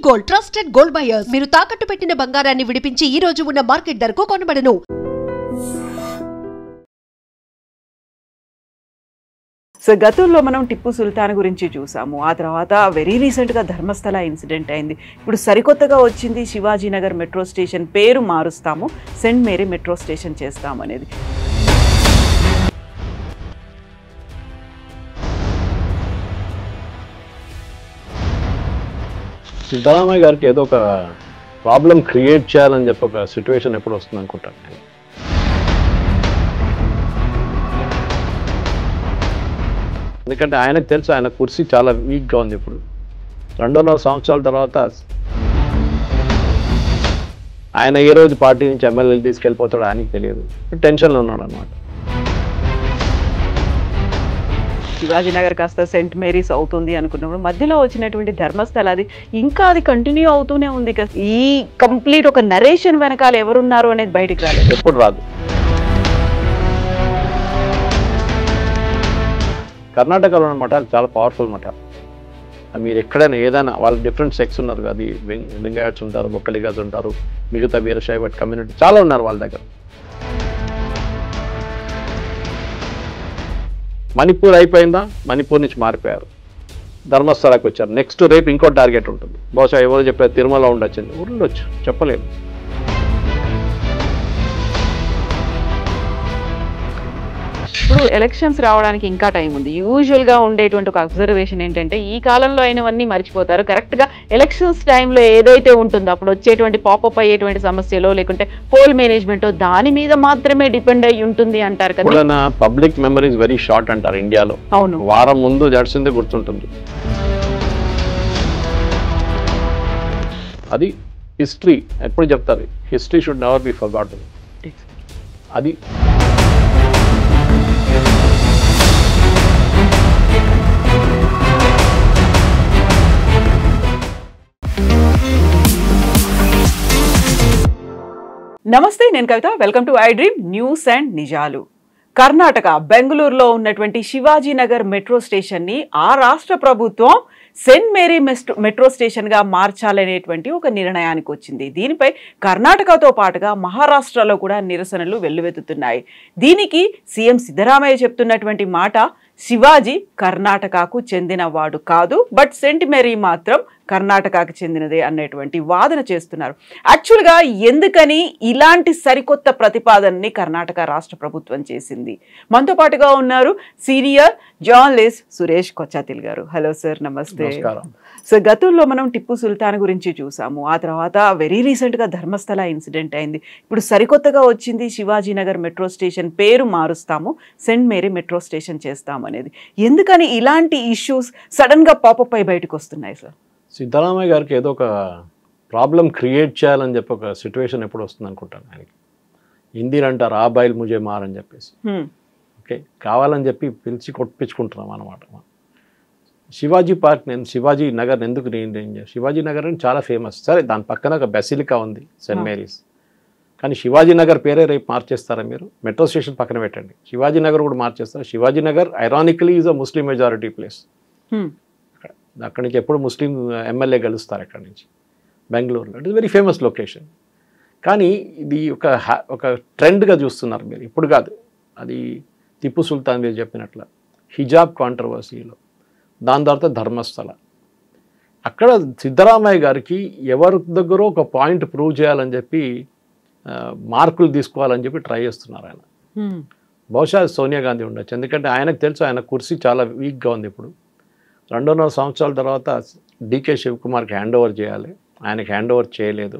Gold trusted gold buyers మీరు తాకట్టు పెట్టిన బంగారాన్ని విడిపించి ఈ రోజు ఉన్న మార్కెట్ ధరకు కొనబడను. సో గతంలో మనం టిప్పు సుల్తాన్ గురించి చూసాము. ఆ తర్వాత వెరీ రీసెంట్గా ధర్మస్థల ఇన్సిడెంట్ అయింది. ఇప్పుడు సరికొత్తగా వచ్చింది శివాజీనగర్ మెట్రో స్టేషన్ పేరు మారుస్తాము, సెయింట్ మేరీ మెట్రో స్టేషన్ చేస్తాము అనేది. సిద్ధరామయ్య గారికి ఏదో ఒక ప్రాబ్లం క్రియేట్ చేయాలని చెప్పి ఒక సిచ్యువేషన్ ఎప్పుడు వస్తుంది అనుకుంటాను నేను. ఎందుకంటే ఆయనకు తెలుసు ఆయన కుర్చీ చాలా వీక్గా ఉంది. ఇప్పుడు 2.5 సంవత్సరాల తర్వాత ఆయన ఏ రోజు పార్టీ నుంచి ఎమ్మెల్యేలు తీసుకెళ్ళిపోతాడో ఆయనకి తెలియదు, టెన్షన్లో ఉన్నాడు అనమాట. శివాజీనగర్ కాస్త సెయింట్ మేరీస్ అవుతుంది అనుకున్నప్పుడు మధ్యలో వచ్చినటువంటి ధర్మస్థల అది ఇంకా అది కంటిన్యూ అవుతూనే ఉంది. ఈ కంప్లీట్ ఒక నరేషన్ వెనకాల ఎవరున్నారు అనేది బయటికి రాలేదు, ఎప్పుడు రాదు. కర్ణాటకలో ఉన్న మఠాలు చాలా పవర్ఫుల్ మఠాలు. మీరు ఎక్కడైనా ఏదైనా వాళ్ళు డిఫరెంట్ సెక్స్ ఉన్నారు, అది లింగాయట్స్ ఉంటారు, బొక్కలిగాస్ ఉంటారు, మిగతా వీరశైవ కమ్యూనిటీ చాలా ఉన్నారు వాళ్ళ దగ్గర. మణిపూర్ అయిపోయిందా, మణిపూర్ నుంచి మారిపోయారు, ధర్మస్థలకు వచ్చారు. నెక్స్ట్ రేపు ఇంకో టార్గెట్ ఉంటుంది. బహుశా ఎవరు చెప్పారు తిరుమల ఉండొచ్చు, చెప్పలేము. ఇప్పుడు ఎలక్షన్స్ రావడానికి ఇంకా టైం ఉంది. యూజువల్గా ఉండేటువంటి ఒక అబ్జర్వేషన్ ఏంటంటే ఈ కాలంలో అయినవన్నీ మర్చిపోతారు. కరెక్ట్గా ఎలక్షన్స్ టైంలో ఏదైతే ఉంటుందో అప్పుడు వచ్చేటువంటి పాపప్ అయ్యేటువంటి సమస్యలో లేకుంటే పోల్ మేనేజ్మెంట్ దాని మీద మాత్రమే డిపెండ్ అయ్యి ఉంటుంది అంటారు కదా. పబ్లిక్ మెమరీస్ వెరీ షార్ట్ అంటారు ఇండియాలో. అవును, వారం ముందు జడిసిందే గుర్తుంటుంది. అది హిస్టరీ ఎప్పుడు చెప్తారు, history should never be forgotten. అది నమస్తే, నేను Kavitha. Welcome to I dream news and నిజాలు. కర్ణాటక బెంగళూరులో ఉన్నటువంటి శివాజీనగర్ మెట్రో స్టేషన్ని ఆ రాష్ట్ర ప్రభుత్వం సెయింట్ మేరీ మెట్రో స్టేషన్గా మార్చాలనేటువంటి ఒక నిర్ణయానికి వచ్చింది. దీనిపై కర్ణాటకతో పాటుగా మహారాష్ట్రలో కూడా నిరసనలు వెల్లువెత్తుతున్నాయి. దీనికి సీఎం సిద్ధరామయ్య చెప్తున్నటువంటి మాట, శివాజీ కర్ణాటకకు చెందినవాడు కాదు, బట్ సెయింట్ మేరీ మాత్రం కర్ణాటకకు చెందినదే అనేటువంటి వాదన చేస్తున్నారు. యాక్చువల్గా ఎందుకని ఇలాంటి సరికొత్త ప్రతిపాదనని కర్ణాటక రాష్ట్ర ప్రభుత్వం చేసింది? మనతో పాటుగా ఉన్నారు సీనియర్ జర్నలిస్ట్ సురేష్ కొచ్చాతిల్ గారు. హలో సార్, నమస్తే. సో గతంలో మనం టిప్పు సుల్తాన్ గురించి చూసాము. ఆ తర్వాత వెరీ రీసెంట్గా ధర్మస్థల ఇన్సిడెంట్ అయింది. ఇప్పుడు సరికొత్తగా వచ్చింది శివాజీనగర్ మెట్రో స్టేషన్ పేరు మారుస్తాము, సెయింట్ మేరీ మెట్రో స్టేషన్ చేస్తాము అనేది. ఎందుకని ఇలాంటి ఇష్యూస్ సడన్గా పాపప్ అయి బయటకు వస్తున్నాయి సార్? సిద్ధరామయ్య గారికి ఏదో ఒక ప్రాబ్లం క్రియేట్ చేయాలని చెప్పి ఒక సిచ్యువేషన్ ఎప్పుడు వస్తుంది అనుకుంటాను ఆయనకి. హిందీలు అంటారు ఆ బాయిల్ ముజే మార్ అని చెప్పేసి. ఓకే, కావాలని చెప్పి పిలిచి కొట్టించుకుంటున్నాం అనమాట. శివాజీ పార్క్ శివాజీ నగర్ ఎందుకు శివాజీ నగర్ అని చాలా ఫేమస్. సరే, దాని పక్కన ఒక బెసిలికా ఉంది సెయింట్ మేరీస్, కానీ శివాజీ నగర్ పేరే రేపు మార్చేస్తారా మీరు? మెట్రో స్టేషన్ పక్కన పెట్టండి, శివాజీ నగర్ కూడా మార్చేస్తారు. Shivaji Nagar ironically is a Muslim majority place. అక్కడి నుంచి ఎప్పుడు ముస్లిం ఎమ్మెల్యే గెలుస్తారు అక్కడి నుంచి, బెంగళూరులో. It is very famous location. కానీ ఇది ఒక ట్రెండ్గా చూస్తున్నారు మీరు. ఇప్పుడు కాదు, అది టిప్పు సుల్తాన్ మీరు చెప్పినట్ల హిజాబ్ కాంట్రవర్సీలో, దాని తర్వాత ధర్మస్థల. అక్కడ సిద్ధరామయ్య గారికి ఎవరి దగ్గర ఒక పాయింట్ ప్రూవ్ చేయాలని చెప్పి మార్కులు తీసుకోవాలని చెప్పి ట్రై చేస్తున్నారు ఆయన. బహుశా సోనియా గాంధీ ఉండొచ్చు, ఎందుకంటే ఆయనకు తెలుసు ఆయన కుర్చీ చాలా వీక్గా ఉంది. ఇప్పుడు 2.5 సంవత్సరాల తర్వాత డీకే శివకుమార్కి హ్యాండ్ ఓవర్ చేయాలి, ఆయనకి హ్యాండ్ ఓవర్ చేయలేదు.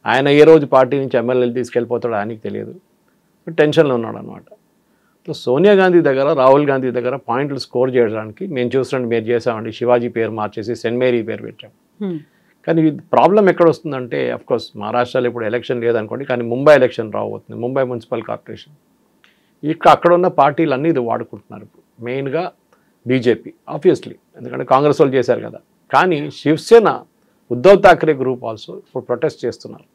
ఆయన ఏ రోజు పార్టీ నుంచి ఎమ్మెల్యేలు తీసుకెళ్ళిపోతాడో ఆయనకి తెలియదు, టెన్షన్లో ఉన్నాడు అనమాట. సో సోనియా గాంధీ దగ్గర, రాహుల్ గాంధీ దగ్గర పాయింట్లు స్కోర్ చేయడానికి మేము చూసినట్టు మీరు చేసామండి, శివాజీ పేరు మార్చేసి సెయింట్ మేరీ పేరు పెట్టాం. కానీ ప్రాబ్లం ఎక్కడ వస్తుందంటే, అఫ్కోర్స్ మహారాష్ట్రలో ఇప్పుడు ఎలక్షన్ లేదనుకోండి, కానీ ముంబై ఎలక్షన్ రాబోతుంది, ముంబై మున్సిపల్ కార్పొరేషన్. అక్కడ ఉన్న పార్టీలు అన్నీ ఇది వాడుకుంటున్నారు ఇప్పుడు. మెయిన్గా బీజేపీ ఆబ్వియస్లీ, ఎందుకంటే కాంగ్రెస్ వాళ్ళు చేశారు కదా. కానీ శివసేన, ఉద్ధవ్ ఠాక్రే గ్రూప్ ఆల్సో ఇప్పుడు ప్రొటెస్ట్ చేస్తున్నారు.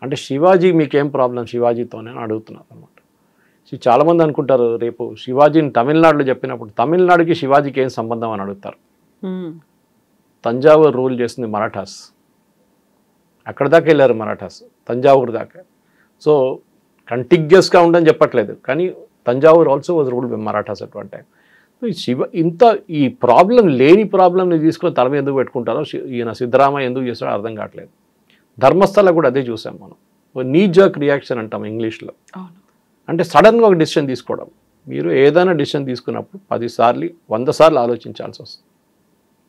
అంటే శివాజీ మీకేం ప్రాబ్లం శివాజీతోనే అని అడుగుతున్నారు అనమాట. చాలామంది అనుకుంటారు రేపు శివాజీని తమిళనాడులో చెప్పినప్పుడు తమిళనాడుకి శివాజీకి ఏం సంబంధం అని అడుగుతారు. తంజావూరు రూల్ చేసింది మరాఠాస్. అక్కడ దాకా వెళ్ళారు మరాఠాస్, తంజావూరు దాకా. సో కంటిగ్యూస్గా ఉండని చెప్పట్లేదు, కానీ Thanjavur also was ruled by Marathas at one time. ఈ ప్రాబ్లం లేని ప్రాబ్లంని తీసుకొని తల మీద ఎందుకు పెట్టుకుంటారో ఈయన సిద్ధరామయ్య ఎందుకు చేస్తాడో అర్థం కావట్లేదు. ధర్మస్థల కూడా అదే చూసాం మనం. నీ జర్క్ రియాక్షన్ అంటాం ఇంగ్లీష్లో. అంటే సడన్గా ఒక డిసిషన్ తీసుకోవడం. మీరు ఏదైనా డిసిషన్ తీసుకున్నప్పుడు 10 సార్లు 100 సార్లు ఆలోచించాల్సి వస్తుంది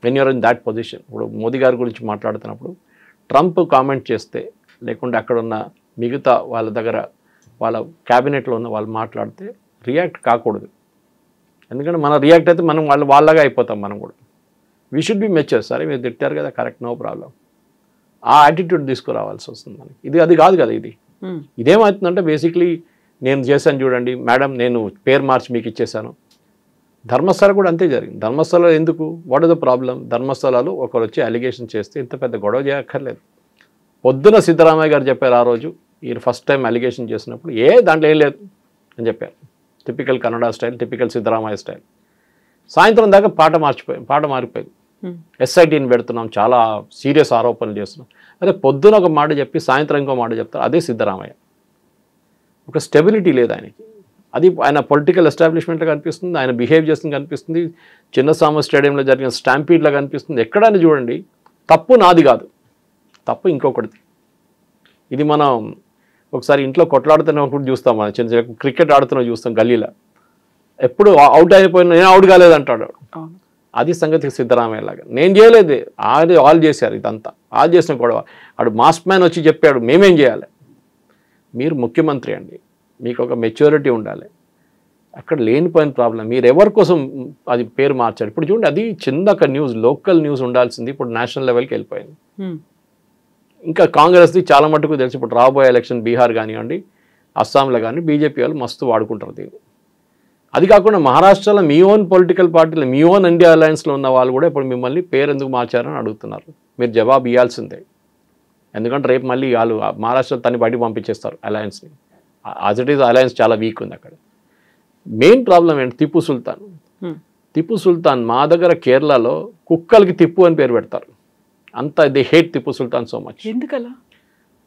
when you're in that position. ఇప్పుడు మోదీ గారి గురించి మాట్లాడుతున్నప్పుడు ట్రంప్ కామెంట్ చేస్తే, లేకుంటే అక్కడ ఉన్న మిగతా వాళ్ళ దగ్గర వాళ్ళ క్యాబినెట్లో ఉన్న వాళ్ళు మాట్లాడితే రియాక్ట్ కాకూడదు. ఎందుకంటే మనం రియాక్ట్ అయితే మనం వాళ్ళగా అయిపోతాం. మనం కూడా వీ షుడ్ బి మెచ్యూర్. సరే మీరు తిట్టారు కదా, కరెక్ట్, నో ప్రాబ్లం. ఆ యాటిట్యూడ్ తీసుకురావాల్సి వస్తుంది మనకి. అది కాదు కదా. ఇదేమవుతుందంటే బేసిక్లీ నేను చేశాను చూడండి మేడం, నేను పేరు మార్చి మీకు ఇచ్చేసాను. ధర్మస్థల కూడా అంతే జరిగింది. ధర్మస్థల ఎందుకు, వాట్ ఇస్ ద ప్రాబ్లం? ధర్మస్థలాలు ఒకరు వచ్చి అలిగేషన్ చేస్తే ఇంత పెద్ద గొడవ చేయక్కర్లేదు. పొద్దున సిద్ధరామయ్య గారు చెప్పారు ఆ రోజు, ఈయన ఫస్ట్ టైం అలిగేషన్ చేసినప్పుడు, దాంట్లో ఏం లేదు అని చెప్పారు. Typical Kannada style, typical Siddaramaiah style. సాయంత్రం దాకా పాట మారిపోయింది. ఎస్ఐటీని పెడుతున్నాం, చాలా సీరియస్ ఆరోపణలు చేస్తున్నాం. అదే పొద్దున ఒక మాట చెప్పి సాయంత్రం ఇంకో మాట చెప్తారు, అదే సిద్ధరామయ్య. ఒక స్టెబిలిటీ లేదు ఆయనకి. అది ఆయన పొలిటికల్ ఎస్టాబ్లిష్మెంట్లో కనిపిస్తుంది, ఆయన బిహేవ్ చేస్తుంది కనిపిస్తుంది, చిన్నస్వామి స్టేడియంలో జరిగిన స్టాంపీడ్లో కనిపిస్తుంది. ఎక్కడైనా చూడండి, తప్పు నాది కాదు, తప్పు ఇంకొకటిది. ఇది మనం ఒకసారి ఇంట్లో కొట్లాడుతున్నప్పుడు చూస్తాం, మనం చిన్న క్రికెట్ ఆడుతున్నా చూస్తాం గల్లీలో. ఎప్పుడు అవుట్ అయిపోయినా నేను అవుట్ కాలేదంటాడు. అది సంగతి సిద్ధరామయ్య లాగా. నేను చేయలేదు, వాళ్ళు చేశారు ఇదంతా. వాళ్ళు చేసిన గొడవ. ఆడు మాస్క్ మ్యాన్ వచ్చి చెప్పాడు మేమేం చేయాలి. మీరు ముఖ్యమంత్రి అండి, మీకు ఒక మెచ్యూరిటీ ఉండాలి. అక్కడ లేనిపోయిన ప్రాబ్లం. మీరు ఎవరి కోసం అది పేరు మార్చారు. ఇప్పుడు చూడండి, అది చిన్న ఒక న్యూస్, లోకల్ న్యూస్ ఉండాల్సింది ఇప్పుడు నేషనల్ లెవెల్కి వెళ్ళిపోయింది. ఇంకా కాంగ్రెస్ది చాలా మటుకు తెలిసి ఇప్పుడు రాబోయే ఎలక్షన్ బీహార్ కానివ్వండి, అస్సాంలో కానీ బీజేపీ వాళ్ళు మస్తు వాడుకుంటారు దీన్ని. అది కాకుండా మహారాష్ట్రలో మీ ఓన్ పొలిటికల్ పార్టీలో, మీ ఓన్ ఇండియా అలయన్స్లో ఉన్న వాళ్ళు కూడా ఇప్పుడు మిమ్మల్ని పేరు ఎందుకు మార్చారని అడుగుతున్నారు. మీరు జవాబు ఇవ్వాల్సిందే. ఎందుకంటే రేపు మళ్ళీ వాళ్ళు మహారాష్ట్ర తన్ని బయటకు పంపించేస్తారు అలయన్స్ని. యాజ్ ఇట్ ఈజ్ అలయన్స్ చాలా వీక్ ఉంది అక్కడ. మెయిన్ ప్రాబ్లం ఏంటి? టిప్పు సుల్తాన్. టిప్పు సుల్తాన్ మా దగ్గర కేరళలో కుక్కలకి తిప్పు అని పేరు పెడతారు. అంత they hate Tipu Sultan so much. ఎందుకలా?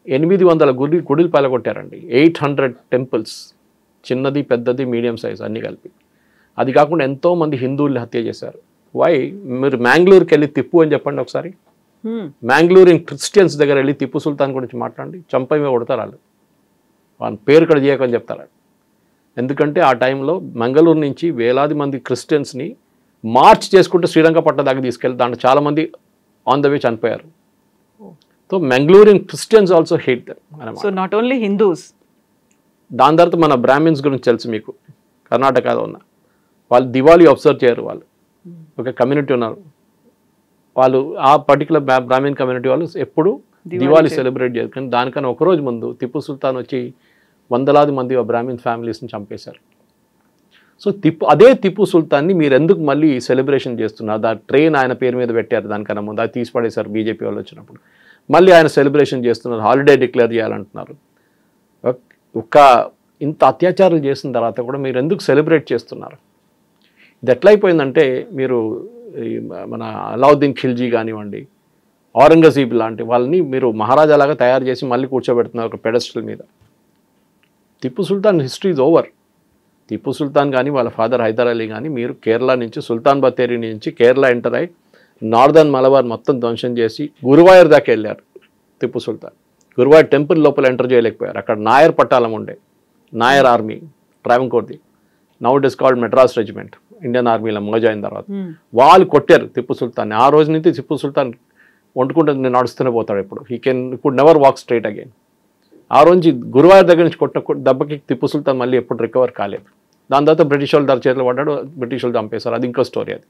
800 గుడిలు పలగొట్టారండి, 800 టెంపుల్స్, చిన్నది పెద్దది మీడియం సైజ్ అన్నీ కలిపి. అది కాకుండా ఎంతోమంది హిందువుల్ని హత్య చేశారు. వై? మీరు మ్యాంగ్లూరుకి వెళ్ళి తిప్పు అని చెప్పండి ఒకసారి. మ్యాంగ్లూరు క్రిస్టియన్స్ దగ్గర వెళ్ళి టిప్పు సుల్తాన్ గురించి మాట్లాడండి, చంపమే కొడతారు వాళ్ళు. వాళ్ళ పేరు ఇక్కడ చేయకని చెప్తారు. ఎందుకంటే ఆ టైంలో మంగళూరు నుంచి వేలాది మంది క్రిస్టియన్స్ని మార్చ్ చేసుకుంటూ శ్రీరంగపట్నం దాకా తీసుకెళ్ళి దాంట్లో చాలామంది ఆన్ ద వే చనిపోయారు. So Mangalorean Christians also hate them అన్నమాట. So not only Hindus. దాని తర్వాత మన బ్రాహ్మిన్స్ గురించి తెలుసు మీకు, కర్ణాటకలో ఉన్న వాళ్ళు దివాళీ అబ్జర్వ్ చేయరు. వాళ్ళు ఒక కమ్యూనిటీ ఉన్నారు, వాళ్ళు ఆ పర్టికులర్ బ్రాహ్మిన్ కమ్యూనిటీ వాళ్ళు ఎప్పుడు దివాళీ సెలబ్రేట్ చేయరు. కానీ దానికన్నా ఒకరోజు ముందు టిప్పు సుల్తాన్ వచ్చి వందలాది మంది బ్రాహ్మిన్ ఫ్యామిలీస్ని చంపేశారు. సో అదే టిప్పు సుల్తాన్ని మీరు ఎందుకు మళ్ళీ సెలబ్రేషన్ చేస్తున్నారు? దా ట్రైన్ ఆయన పేరు మీద పెట్టారు, దానికన్నా ముందు అది తీసి పడేశారు బీజేపీ వాళ్ళు వచ్చినప్పుడు. మళ్ళీ ఆయన సెలబ్రేషన్ చేస్తున్నారు, హాలిడే డిక్లేర్ చేయాలంటున్నారు. ఇంత అత్యాచారాలు చేసిన తర్వాత కూడా మీరు ఎందుకు సెలబ్రేట్ చేస్తున్నారు? ఇది ఎట్లయిపోయిందంటే, మీరు మన అలావుద్దీన్ ఖిల్జీ కానివ్వండి, ఔరంగజీబ్ లాంటి వాళ్ళని మీరు మహారాజాలాగా తయారు చేసి మళ్ళీ కూర్చోబెడుతున్నారు ఒక పెడస్టల్ మీద. Tipu Sultan history is over. Tipu Sultan కానీ వాళ్ళ ఫాదర్ హైదర్ అలీ కానీ మీరు కేరళ నుంచి సుల్తాన్ బത്തേరి నుంచి కేరళ ఎంటర్ అయ్యి నార్దర్న్ మలబార్ మొత్తం ధ్వంసం చేసి గురువాయూర్ దాకా వెళ్ళారు టిప్పు సుల్తాన్. గురువాయూర్ టెంపుల్ లోపల ఎంటర్ చేయలేకపోయారు. అక్కడ నాయర్ పట్టాలం ఉండే, నాయర్ ఆర్మీ ట్రావెంకోర్ది, now it is called Madras regiment, Indian ఆర్మీలో మర్జ్ అయిన తర్వాత వాళ్ళు కొట్టారు టిప్పు సుల్తాన్ని. ఆ రోజు నుంచి టిప్పు సుల్తాన్ వండుకుంటే నడుస్తూనే పోతాడు. ఇప్పుడు ఇప్పుడు నెవర్ వాక్ స్ట్రైట్ అగైన్. ఆ రోజు గురువాయూర్ దగ్గర నుంచి కొట్టిన దెబ్బకి టిప్పు సుల్తాన్ మళ్ళీ ఎప్పుడు రికవర్ కాలేదు. దాని తర్వాత బ్రిటిష్ వాళ్ళు దాని చేతిలో పడ్డాడు, బ్రిటిష్ వాళ్ళు చంపేశారు. అది ఇంకో స్టోరీ. అది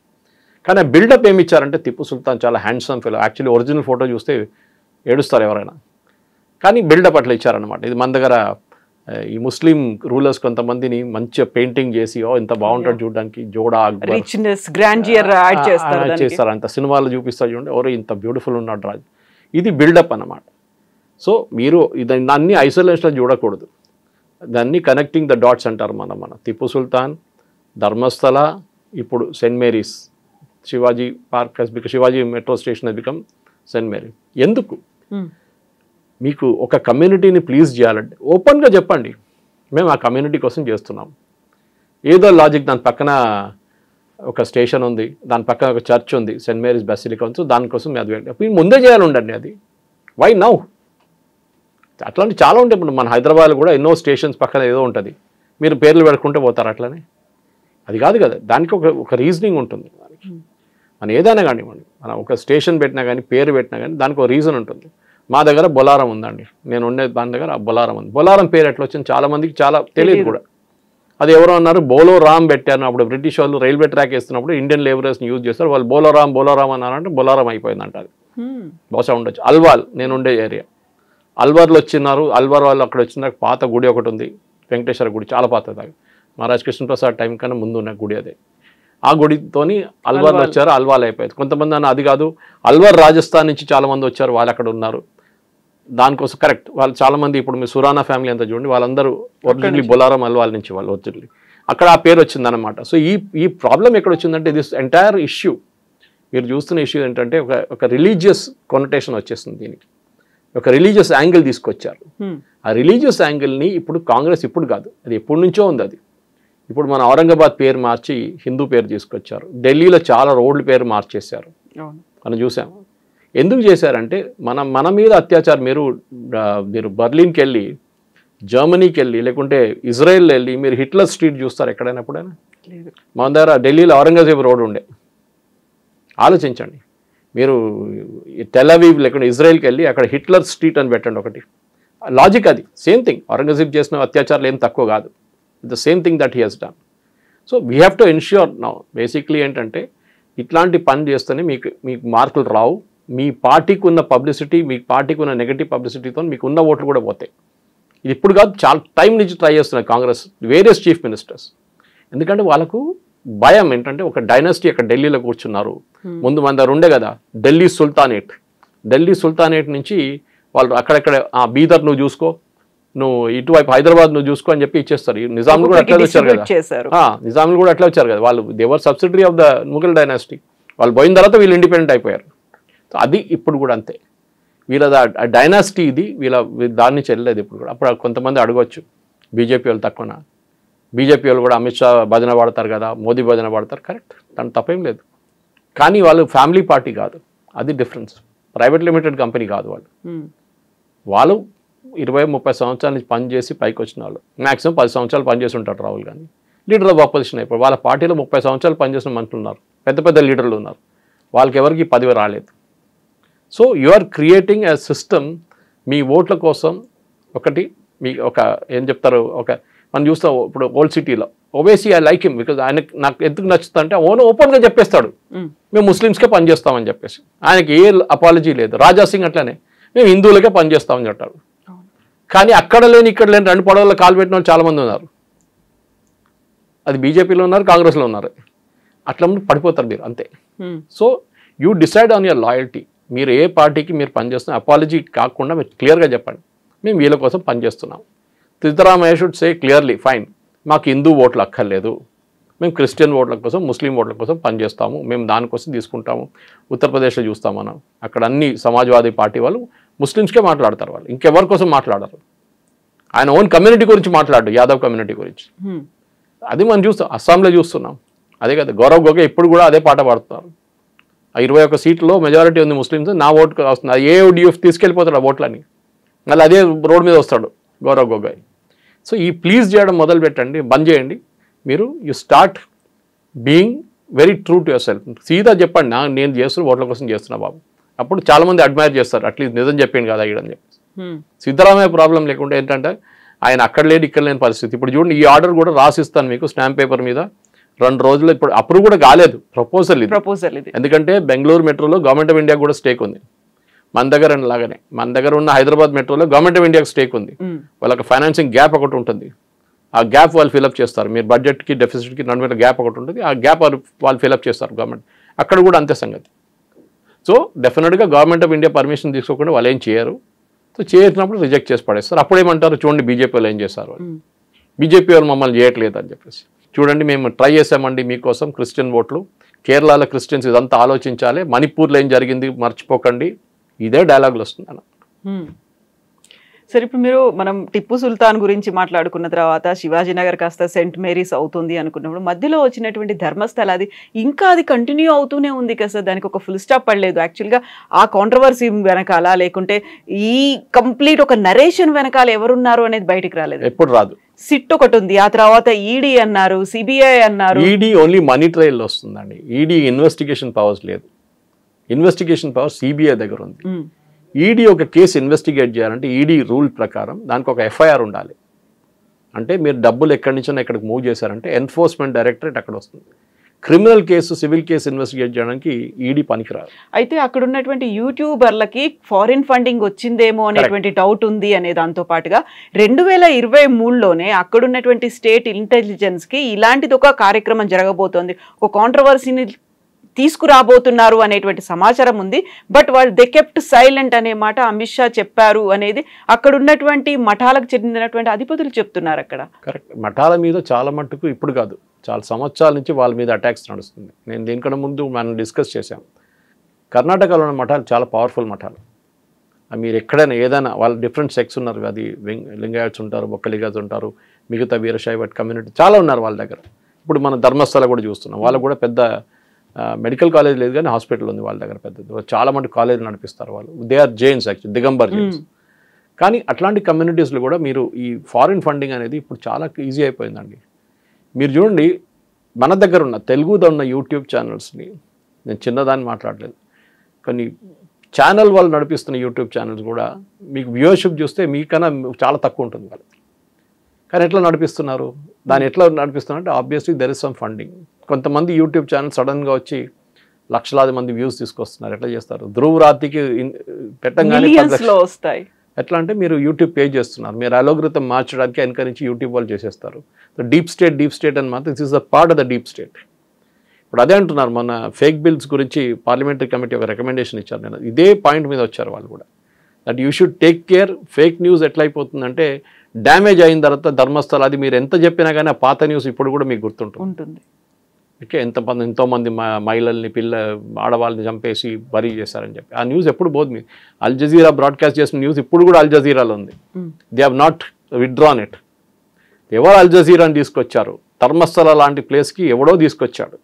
కానీ బిల్డప్ ఏమి ఇచ్చారంటే టిప్పు సుల్తాన్ చాలా handsome fellow. Actually original photo చూస్తే ఏడుస్తారు ఎవరైనా, కానీ బిల్డప్ అట్లా ఇచ్చారనమాట. ఇది మన దగ్గర ఈ ముస్లిం రూలర్స్ కొంతమందిని మంచిగా పెయింటింగ్ చేసి ఇంత బాగుంటాడు చూడడానికి, జోడా చేస్తారు, అంత సినిమాలో చూపిస్తారు చూడండి, ఎవరో ఇంత బ్యూటిఫుల్ ఉన్నాడు రాజు. ఇది బిల్డప్ అన్నమాట. సో మీరు దాన్ని ఐసోలేషన్లో చూడకూడదు, దాన్ని కనెక్టింగ్ ద డాట్స్ అంటారు. మన టిప్పు సుల్తాన్, ధర్మస్థల, ఇప్పుడు Saint Mary's Shivaji Park has become, Shivaji metro station has become Saint Mary. ఎందుకు? మీకు ఒక కమ్యూనిటీని ప్లీజ్ చేయాలంటే ఓపెన్గా చెప్పండి, మేము ఆ కమ్యూనిటీ కోసం చేస్తున్నాం. ఏదో లాజిక్, దాని పక్కన ఒక స్టేషన్ ఉంది, దాని పక్కన ఒక చర్చ్ ఉంది, సెయింట్ మేరీస్ బెసిలికా ఉంది, దానికోసం అది ముందే చేయాలి ఉండండి. అది వై నౌ? అట్లాంటి చాలా ఉంటాయి. ఇప్పుడు మన హైదరాబాద్లో కూడా ఎన్నో స్టేషన్స్ పక్కన ఏదో ఉంటుంది, మీరు పేర్లు పెట్టుకుంటే పోతారు అట్లనే. అది కాదు కదా, దానికి ఒక రీజనింగ్ ఉంటుంది. దానికి మనం ఏదైనా కానివ్వండి, మనం ఒక స్టేషన్ పెట్టినా కానీ పేరు పెట్టినా కానీ దానికి ఒక రీజన్ ఉంటుంది. మా దగ్గర బొలారం ఉందండి, నేను ఉండే దాని దగ్గర బొలారం ఉంది. బొలారం పేరు ఎట్లా వచ్చింది చాలా మందికి చాలా తెలియదు కూడా. అది ఎవరో అన్నారు బోలో రామ్ పెట్టారు. అప్పుడు బ్రిటిష్ వాళ్ళు రైల్వే ట్రాక్ వేస్తున్నప్పుడు ఇండియన్ లేబరర్స్ని యూజ్ చేస్తారు, వాళ్ళు బోలోరామ్ అన్నారంటే బొలారం అయిపోయిందంట. అది బహుశా ఉండొచ్చు. అల్వాల్, నేను ఉండే ఏరియా అల్వార్లో వచ్చినారు. అల్వార్ వాళ్ళు అక్కడ వచ్చిన పాత గుడి ఒకటి ఉంది, వెంకటేశ్వర గుడి, చాలా పాతది. మహారాజ్ కృష్ణప్రసాద్ టైం కన్నా ముందు ఉన్న గుడి అదే. ఆ గుడితోని అల్వార్లో వచ్చారు, అల్వాల్ అయిపోయింది. కొంతమంది అన్న అది కాదు, అల్వార్ రాజస్థాన్ నుంచి చాలామంది వచ్చారు, వాళ్ళు అక్కడ ఉన్నారు. దానికోసం కరెక్ట్, వాళ్ళు చాలామంది ఇప్పుడు మీ సురానా ఫ్యామిలీ అంతా చూడండి, వాళ్ళందరూ ఒరిజినల్లీ బొలారం అల్వాల్ నుంచి వాళ్ళు ఒరిజినల్లీ అక్కడ ఆ పేరు వచ్చిందనమాట. సో ఈ ప్రాబ్లం ఎక్కడ వచ్చిందంటే దిస్ ఎంటైర్ ఇష్యూ మీరు చూస్తున్న ఇష్యూ ఏంటంటే ఒక రిలీజియస్ కొనటేషన్ వచ్చేస్తుంది. దీనికి ఒక రిలీజియస్ యాంగిల్ తీసుకొచ్చారు. ఆ రిలీజియస్ యాంగిల్ని ఇప్పుడు కాంగ్రెస్ ఇప్పుడు కాదు, అది ఎప్పటి నుంచో ఉంది. అది ఇప్పుడు మన ఔరంగాబాద్ పేరు మార్చి హిందూ పేరు తీసుకొచ్చారు. ఢిల్లీలో చాలా రోడ్ల పేరు మార్చేశారు, మనం చూసాము. ఎందుకు చేశారంటే మన మీద అత్యాచారం. మీరు బర్లిన్కి వెళ్ళి, జర్మనీకి వెళ్ళి, లేకుంటే ఇజ్రాయెల్ వెళ్ళి మీరు హిట్లర్ స్ట్రీట్ చూస్తారు ఎక్కడైనా ఎప్పుడైనా? మన దగ్గర ఢిల్లీలో ఔరంగజేబ్ రోడ్ ఉండే, ఆలోచించండి. మీరు టెల్ అవీవ్ లేకుంటే ఇజ్రాయెల్కి వెళ్ళి అక్కడ హిట్లర్ స్ట్రీట్ అని పెట్టండి ఒకటి. లాజిక్ అది సేమ్ థింగ్. ఔరంగజేబ్ చేసిన అత్యాచారాలు ఏం తక్కువ కాదు, the same thing that he has done. So we have to ensure now basically ఏంటంటే ఇట్లాంటి పని చేస్తేనే మీకు మార్కులు రావు. మీ పార్టీకి ఉన్న పబ్లిసిటీ, మీ పార్టీకి ఉన్న నెగటివ్ పబ్లిసిటీతో మీకు ఉన్న ఓట్లు కూడా పోతాయి. ఇది ఇప్పుడు కాదు, చాలా టైం నుంచి ట్రై చేస్తున్నారు కాంగ్రెస్ వేరియస్ చీఫ్ మినిస్టర్స్. ఎందుకంటే వాళ్ళకు భయం ఏంటంటే ఒక డైనాసిటీ అక్కడ ఢిల్లీలో కూర్చున్నారు. ముందు మన దగ్గర ఉండే కదా ఢిల్లీ సుల్తానేట్ నుంచి వాళ్ళు అక్కడెక్కడ బీదర్ నువ్వు చూసుకో, నువ్వు ఇటువైపు హైదరాబాద్ నువ్వు చూసుకో అని చెప్పి ఇచ్చేస్తారు. నిజాములు కూడా అట్లా వచ్చారు కదా, నిజాములు కూడా అట్లా వచ్చారు కదా. వాళ్ళు they were subsidiary of the Mughal dynasty. వాళ్ళు పోయిన తర్వాత వీళ్ళు ఇండిపెండెంట్ అయిపోయారు. సో అది ఇప్పుడు కూడా అంతే. వీళ్ళ డైనాసిటీ ఇది, దాని నుంచి వెళ్ళలేదు ఇప్పుడు కూడా. అప్పుడు కొంతమంది అడగవచ్చు బీజేపీ వాళ్ళు తక్కువనా? బీజేపీ వాళ్ళు కూడా అమిత్ షా భజన పాడతారు కదా, మోదీ భజన పాడతారు, కరెక్ట్, దాని తప్పేం లేదు. కానీ వాళ్ళు ఫ్యామిలీ పార్టీ కాదు, అది డిఫరెన్స్. ప్రైవేట్ లిమిటెడ్ కంపెనీ కాదు వాళ్ళు 20-30 సంవత్సరాల నుంచి పనిచేసి పైకి వచ్చిన వాళ్ళు. మ్యాక్సిమం 10 సంవత్సరాలు పనిచేసి ఉంటారు Rahul Gandhi. Leader of opposition అయిపోయి వాళ్ళ పార్టీలో 30 సంవత్సరాలు పనిచేసిన మనుషులు ఉన్నారు, పెద్ద లీడర్లు ఉన్నారు. వాళ్ళకి ఎవరికి పదవి రాలేదు. So you are creating a system. మీ ఓట్ల కోసం ఒకటి ఒక ఏం చెప్తారు, మనం చూస్తాం ఇప్పుడు ఓల్డ్ సిటీలో Owaisi I like him because నాకు ఎందుకు నచ్చుతా అంటే ఓపెన్గా చెప్పేస్తాడు మేము ముస్లిమ్స్కే పనిచేస్తామని చెప్పేసి. ఆయనకి ఏ అపాలజీ లేదు. రాజా సింగ్ అట్లనే మేము హిందువులకే పనిచేస్తామని చెప్తాడు. కానీ అక్కడ లేని ఇక్కడ లేని 2 పడవల్లో కాలు పెట్టిన వాళ్ళు చాలామంది ఉన్నారు. అది బీజేపీలో ఉన్నారు, కాంగ్రెస్లో ఉన్నారు. అట్లా పడిపోతారు మీరు అంతే. So you decide on your loyalty. మీరు ఏ పార్టీకి మీరు పనిచేస్తున్న అపాలజీ కాకుండా మీరు క్లియర్గా చెప్పండి మేము వీళ్ళ కోసం పనిచేస్తున్నాం. Siddaramaiah should say clearly fine, మాకు హిందూ ఓట్లు అక్కర్లేదు, మేము క్రిస్టియన్ ఓట్ల కోసం, ముస్లిం ఓట్ల కోసం పనిచేస్తాము, మేము దానికోసం తీసుకుంటాము. ఉత్తరప్రదేశ్లో చూస్తాం మనం, అక్కడ అన్ని సమాజ్వాదీ పార్టీ వాళ్ళు ముస్లిమ్స్కే మాట్లాడతారు, వాళ్ళు ఇంకెవరి కోసం మాట్లాడరు. ఆయన ఓన్ కమ్యూనిటీ గురించి మాట్లాడు, యాదవ్ కమ్యూనిటీ గురించి. అది మనం చూస్తాం, అస్సాంలో చూస్తున్నాం అదే కదా. గౌరవ్ గొగోయ్ ఇప్పుడు కూడా అదే పాట పాడుతున్నారు. ఆ 21 సీట్లలో మెజారిటీ ఉంది ముస్లిమ్స్, నా ఓటు వస్తుంది. ఏఓడిఎఫ్ తీసుకెళ్ళిపోతాడు ఆ ఓట్లని, మళ్ళీ అదే రోడ్ మీద వస్తాడు గౌరవ్ గొగోయ్. సో ఈ ప్లీజ్ చేయడం మొదలు పెట్టండి, బంద్ చేయండి. మీరు you start being very true to your self. సీదా చెప్పండి నేను చేస్తున్నా ఓట్ల కోసం చేస్తున్నా బాబు. అప్పుడు చాలామంది అడ్మైర్ చేస్తారు, అట్లీస్ట్ నిజం చెప్పింది కదా ఈడని చెప్పేసి. సిద్ధరామయ్య ప్రాబ్లం లేకుండా ఏంటంటే ఆయన అక్కడ లేని ఇక్కడ లేని పరిస్థితి. ఇప్పుడు చూడండి, ఈ ఆర్డర్ కూడా రాసిస్తాను మీకు స్టాంప్ పేపర్ మీద 2 రోజుల్లో. ఇప్పుడు అప్రూవ్ కూడా కాలేదు, ప్రపోజల్ ఇది. ఎందుకంటే బెంగళూరు మెట్రోలో గవర్నమెంట్ ఆఫ్ ఇండియా కూడా స్టేక్ ఉంది. మన దగ్గర లాగానే మన దగ్గర ఉన్న హైదరాబాద్ మెట్రోలో గవర్నమెంట్ ఆఫ్ ఇండియాకి స్టేక్ ఉంది. వాళ్ళకి ఫైనాన్సింగ్ గ్యాప్ ఒకటి ఉంటుంది, ఆ గ్యాప్ వాళ్ళు ఫిలప్ చేస్తారు. మీరు బడ్జెట్కి డెఫిసిట్కి నడుమ గ్యాప్ ఒకటి ఉంటుంది, ఆ గ్యాప్ వాళ్ళు ఫిలప్ చేస్తారు గవర్నమెంట్. అక్కడ కూడా అంతే సంగతి. సో డెఫినెట్గా గవర్నమెంట్ ఆఫ్ ఇండియా పర్మిషన్ తీసుకోకుండా వాళ్ళు ఏం చేయరు. సో చేసినప్పుడు రిజెక్ట్ చేసి పడేస్తారు. అప్పుడు ఏమంటారు, చూడండి బీజేపీ వాళ్ళు ఏం చేస్తారు, బీజేపీ వాళ్ళు మమ్మల్ని చేయట్లేదు అని చెప్పేసి. చూడండి మేము ట్రై చేసామండి మీకోసం క్రిస్టియన్ ఓట్లు, కేరళలో క్రిస్టియన్స్ ఇదంతా ఆలోచించాలి, మణిపూర్లో ఏం జరిగింది మర్చిపోకండి, ఇదే డైలాగులు వస్తుంది అన్న. సరే, ఇప్పుడు మనం టిప్పు సుల్తాన్ గురించి మాట్లాడుకున్న తర్వాత శివాజీనగర్ కాస్త సెయింట్ మేరీస్ అవుతుంది అనుకున్నప్పుడు మధ్యలో వచ్చినటువంటి ధర్మస్థల అది కంటిన్యూ అవుతూనే ఉంది కదా సార్, దానికి ఒక ఫుల్ స్టాప్ పడలేదు. యాక్చువల్గా ఆ కాంట్రవర్సీ వెనకాల లేకుంటే ఈ కంప్లీట్ ఒక నరేషన్ వెనకాల ఎవరున్నారు అనేది బయటికి రాలేదు, ఎప్పుడు రాదు. సిట్ ఒకటి ఉంది, ఆ తర్వాత ఈడీ అన్నారు, సిబిఐ అన్నారు. ఈడీ ఓన్లీ మనీ ట్రయల్ వస్తుందండి, ఈడీ ఇన్వెస్టిగేషన్ పవర్స్ లేదు. ఇన్వెస్టిగేషన్ పవర్ సిబిఐ దగ్గర ఉంది. ఈడీ ఒక కేసు ఇన్వెస్టిగేట్ చేయాలంటే ఈడీ రూల్ ప్రకారం దానికి ఒక ఎఫ్ఐఆర్ ఉండాలి. అంటే మీరు డబ్బులు ఎక్కడి నుంచో ఎక్కడికి మూవ్ చేశారంటే ఎన్ఫోర్స్మెంట్ డైరెక్టరేట్ అక్కడ వస్తుంది. Criminal case, civil case investigate చేయడానికి ఈడీ పనికిరాదు. అయితే అక్కడ ఉన్నటువంటి యూట్యూబర్లకి ఫారిన్ ఫండింగ్ వచ్చిందేమో అనేటువంటి డౌట్ ఉంది అనే దాంతో పాటుగా 2023లోనే అక్కడ ఉన్నటువంటి స్టేట్ ఇంటెలిజెన్స్కి ఇలాంటిది ఒక కార్యక్రమం జరగబోతోంది, ఒక కాంట్రవర్సీని తీసుకురాబోతున్నారు అనేటువంటి సమాచారం ఉంది. బట్ వాళ్ళు దే కెప్ట్ సైలెంట్ అనే మాట అమిత్ షా చెప్పారు అనేది అక్కడ ఉన్నటువంటి మఠాలకు చెందినటువంటి అధిపతులు చెప్తున్నారు. అక్కడ కరెక్ట్, మఠాల మీద చాలా మట్టుకు ఇప్పుడు కాదు, చాలా సంవత్సరాల నుంచి వాళ్ళ మీద అటాక్స్ నడుస్తుంది. నేను దీనికన్నా ముందు మనం డిస్కస్ చేశాం, కర్ణాటకలో ఉన్న మఠాలు చాలా పవర్ఫుల్ మఠాలు. మీరు ఎక్కడైనా ఏదైనా వాళ్ళ డిఫరెంట్ సెక్స్ ఉన్నారు, అది లింగాయట్స్ ఉంటారు, బొక్కలిగాస్ ఉంటారు, మిగతా వీరశైవ కమ్యూనిటీ చాలా ఉన్నారు వాళ్ళ దగ్గర. ఇప్పుడు మన ధర్మస్థల కూడా చూస్తున్నాం, వాళ్ళకు కూడా పెద్ద మెడికల్ కాలేజ్ లేదు కానీ హాస్పిటల్ ఉంది వాళ్ళ దగ్గర పెద్దది, చాలా మంది కాలేజ్ నడిపిస్తారు వాళ్ళు. They are Jains, actually Digambar Jains. కానీ అట్లాంటి కమ్యూనిటీస్లో కూడా మీరు ఈ ఫారిన్ ఫండింగ్ అనేది ఇప్పుడు చాలా ఈజీ అయిపోయిందండి. మీరు చూడండి, మన దగ్గర ఉన్న తెలుగులో ఉన్న యూట్యూబ్ ఛానల్స్ని, నేను చిన్నదాన్ని మాట్లాడలేదు, కానీ ఛానల్ వాళ్ళు నడిపిస్తున్న యూట్యూబ్ ఛానల్స్ కూడా మీకు వ్యూవర్షిప్ చూస్తే మీకన్నా చాలా తక్కువ ఉంటుంది వాళ్ళకి. కానీ ఎట్లా నడిపిస్తున్నారు, దాన్ని ఎట్లా నడిపిస్తున్నారు అంటే obviously there is some funding. కొంతమంది యూట్యూబ్ ఛానల్ సడన్గా వచ్చి లక్షలాది మంది వ్యూస్ తీసుకొస్తున్నారు. ఎట్లా చేస్తారు, ధ్రువ్ రాతికి పెట్టంగానే వస్తాయి. ఎట్లా అంటే మీరు యూట్యూబ్ పే చేస్తున్నారు, మీరు అలోగ్రితం మార్చడానికి వెనక నుంచి యూట్యూబ్ వాళ్ళు చేసేస్తారు. డీప్ స్టేట్ అని మాత్రం this is the part of the deep state. ఇప్పుడు అదే అంటున్నారు, మన ఫేక్ బిల్స్ గురించి పార్లమెంటరీ కమిటీ ఒక రికమెండేషన్ ఇచ్చారు. నేను ఇదే పాయింట్ మీద వచ్చారు వాళ్ళు కూడా, that you should take care. Fake news ఎట్లా అయిపోతుందంటే డ్యామేజ్ అయిన తర్వాత ధర్మస్థల అది మీరు ఎంత చెప్పినా కానీ ఆ పాత న్యూస్ ఇప్పుడు కూడా మీకు గుర్తుంటుంది. ఓకే, ఎంతోమంది మహిళల్ని ఆడవాళ్ళని చంపేసి బరీ చేశారని చెప్పి ఆ న్యూస్ ఎప్పుడు పోదు. మీరు అల్ జజీరా బ్రాడ్కాస్ట్ చేసిన న్యూస్ ఇప్పుడు కూడా అల్ జజీరాలో ఉంది. They have not withdrawn it. ఎవరు అల్ జజీరాని తీసుకొచ్చారు, ధర్మస్థల లాంటి ప్లేస్కి ఎవడో తీసుకొచ్చాడు.